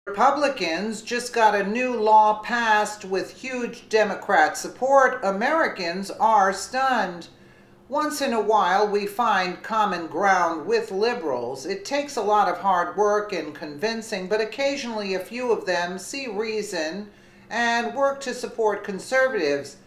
Republicans just got a new law passed with huge Democrat support. Americans are stunned. Once in a while, we find common ground with liberals. It takes a lot of hard work and convincing, but occasionally a few of them see reason and work to support conservatives.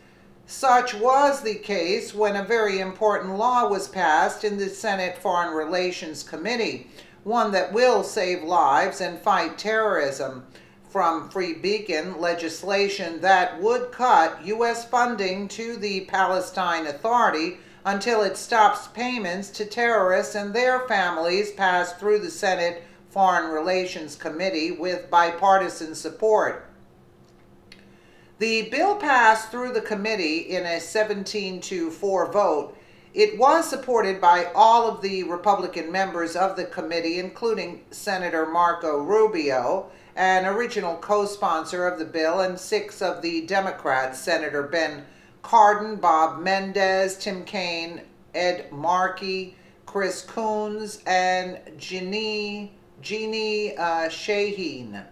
Such was the case when a very important law was passed in the Senate Foreign Relations Committee, one that will save lives and fight terrorism. From Free Beacon, legislation that would cut U.S. funding to the Palestine Authority until it stops payments to terrorists and their families passed through the Senate Foreign Relations Committee with bipartisan support. The bill passed through the committee in a 17-4 vote. It was supported by all of the Republican members of the committee, including Senator Marco Rubio, an original co-sponsor of the bill, and 6 of the Democrats, Senator Ben Cardin, Bob Menendez, Tim Kaine, Ed Markey, Chris Coons, and Jeannie Shaheen.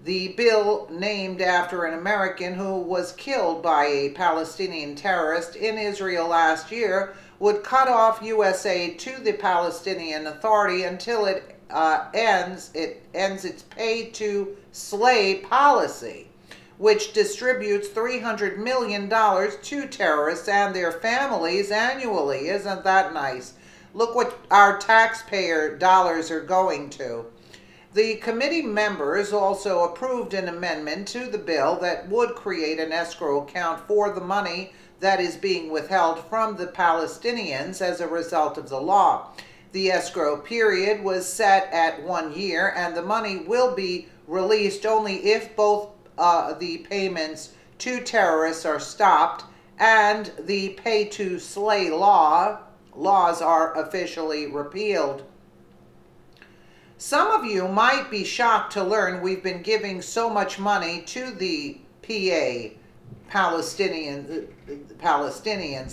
The bill, named after an American who was killed by a Palestinian terrorist in Israel last year, would cut off U.S. aid to the Palestinian Authority until it ends its pay-to-slay policy, which distributes $300 million to terrorists and their families annually. Isn't that nice? Look what our taxpayer dollars are going to. The committee members also approved an amendment to the bill that would create an escrow account for the money that is being withheld from the Palestinians as a result of the law. The escrow period was set at 1 year, and the money will be released only if both the payments to terrorists are stopped and the pay-to-slay laws are officially repealed. Some of you might be shocked to learn we've been giving so much money to the Palestinians,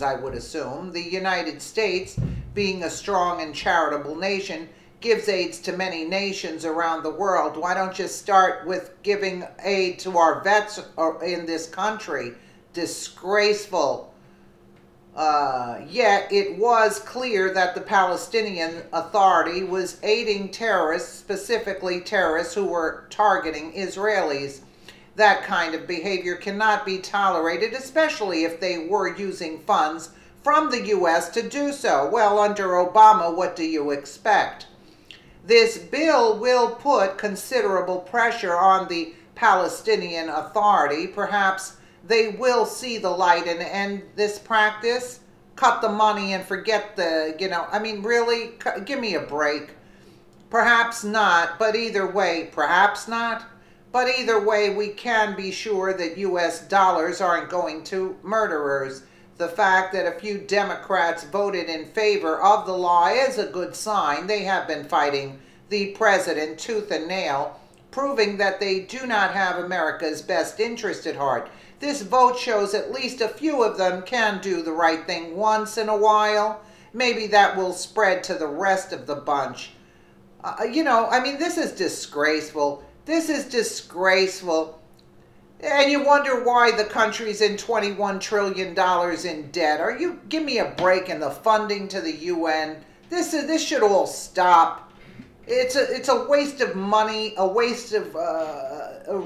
I would assume. The United States, being a strong and charitable nation, gives aids to many nations around the world. Why don't you start with giving aid to our vets in this country? Disgraceful. Yet it was clear that the Palestinian Authority was aiding terrorists, specifically terrorists who were targeting Israelis. That kind of behavior cannot be tolerated, especially if they were using funds from the U.S. to do so. Well, under Obama, what do you expect? This bill will put considerable pressure on the Palestinian Authority. Perhaps they will see the light and end this practice, cut the money and forget the, I mean, really, give me a break. Perhaps not, but either way, perhaps not. But either way, we can be sure that U.S. dollars aren't going to murderers. The fact that a few Democrats voted in favor of the law is a good sign. They have been fighting the president tooth and nail, proving that they do not have America's best interest at heart. This vote shows at least a few of them can do the right thing once in a while. Maybe that will spread to the rest of the bunch. I mean, this is disgraceful. This is disgraceful. And you wonder why the country's in $21 trillion in debt. Give me a break in the funding to the UN. This should all stop. It's a waste of money, a waste of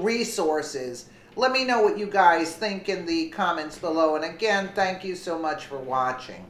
resources. Let me know what you guys think in the comments below. And again, thank you so much for watching.